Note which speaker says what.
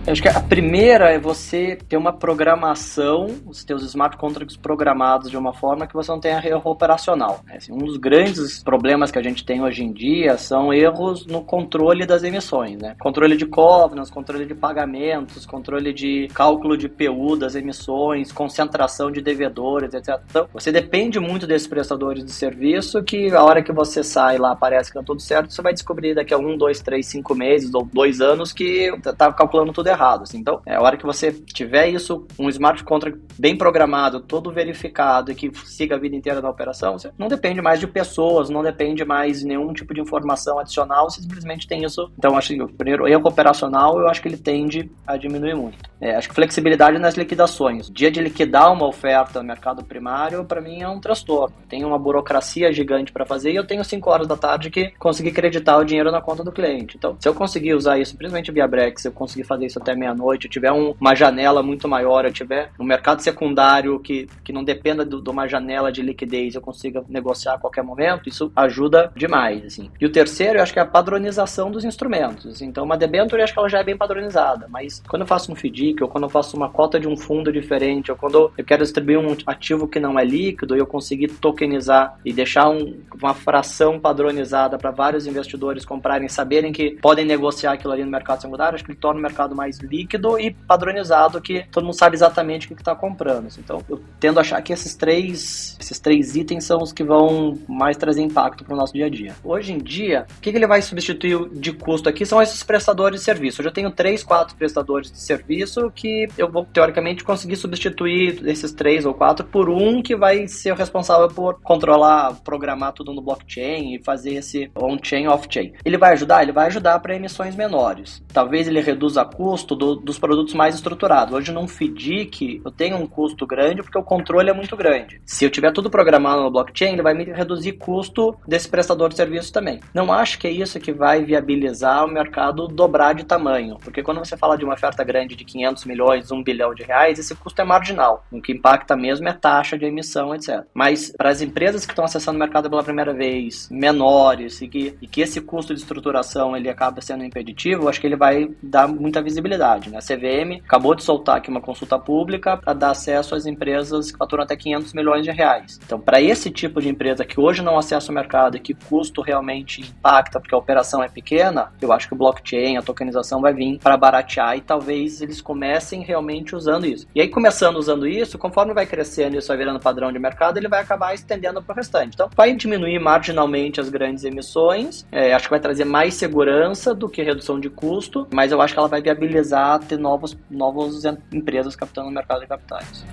Speaker 1: Eu acho que a primeira é você ter uma programação, você ter os smart contracts programados de uma forma que você não tenha erro operacional. Assim, um dos grandes problemas que a gente tem hoje em dia são erros no controle das emissões, né? Controle de covenants, controle de pagamentos, controle de cálculo de PU das emissões, concentração de devedores, etc. Então, você depende muito desses prestadores de serviço que a hora que você sai lá, parece que tá tudo certo, você vai descobrir daqui a 1, 2, 3, 5 meses ou 2 anos que tá calculando tudo errado. Assim. Então, a hora que você tiver isso, um smart contract bem programado, todo verificado e que siga a vida inteira da operação, você não depende mais de pessoas, não depende mais de nenhum tipo de informação adicional, você simplesmente tem isso. Então, acho que o primeiro erro operacional, eu acho que ele tende a diminuir muito. Acho que flexibilidade nas liquidações. O dia de liquidar uma oferta no mercado primário, para mim, é um transtorno. Tem uma burocracia gigante para fazer e eu tenho 5 horas da tarde que consegui creditar o dinheiro na conta do cliente. Então, se eu conseguir usar isso, principalmente via Brex, se eu conseguir fazer isso até meia-noite, eu tiver uma janela muito maior, eu tiver um mercado secundário que não dependa de uma janela de liquidez, eu consiga negociar a qualquer momento, isso ajuda demais, assim. E o terceiro, eu acho que é a padronização dos instrumentos. Assim. Então, uma debênture, eu acho que ela já é bem padronizada, mas quando eu faço um FDIC, ou quando eu faço uma cota de um fundo diferente, ou quando eu quero distribuir um ativo que não é líquido, e eu conseguir tokenizar e deixar uma fração padronizada para vários investidores comprarem, saberem que podem negociar aquilo ali no mercado secundário, acho que ele torna o mercado mais líquido e padronizado, que todo mundo sabe exatamente o que está comprando. Então, eu tendo a achar que esses três itens são os que vão mais trazer impacto para o nosso dia a dia. Hoje em dia, o que ele vai substituir de custo aqui são esses prestadores de serviço. Eu já tenho 3, 4 prestadores de serviço que eu vou, teoricamente, conseguir substituir esses 3 ou 4 por um que vai ser o responsável por controlar, programar tudo no blockchain e fazer esse on-chain, off-chain. Ele vai ajudar? Ele vai ajudar para emissões menores. Talvez ele reduza custo dos produtos mais estruturados. Hoje, num FDIC, eu tenho um custo grande porque o controle é muito grande. Se eu tiver tudo programado no blockchain, ele vai me reduzir custo desse prestador de serviço também. Não acho que é isso que vai viabilizar o mercado dobrar de tamanho, porque quando você fala de uma oferta grande de 500 milhões, 1 bilhão de reais, esse custo é marginal. O que impacta mesmo é taxa de emissão, etc. Mas para as empresas que estão acessando o mercado pela primeira vez, menores, e que esse custo de estruturação ele acaba sendo impeditivo, eu acho que ele vai dar muita visibilidade. Né? A CVM acabou de soltar aqui uma consulta pública para dar acesso às empresas que faturam até 500 milhões de reais. Então, para esse tipo de empresa que hoje não acessa o mercado e que custo realmente impacta porque a operação é pequena, eu acho que o blockchain, a tokenização vai vir para baratear e talvez eles comecem realmente usando isso. E aí, começando usando isso, conforme vai crescendo e isso vai virando padrão de mercado, ele vai acabar estendendo para o restante. Então, vai diminuir marginalmente as grandes emissões, acho que vai trazer mais segurança do que redução de custo, mas eu acho que ela vai viabilizar ter novas empresas captando o mercado de capitais.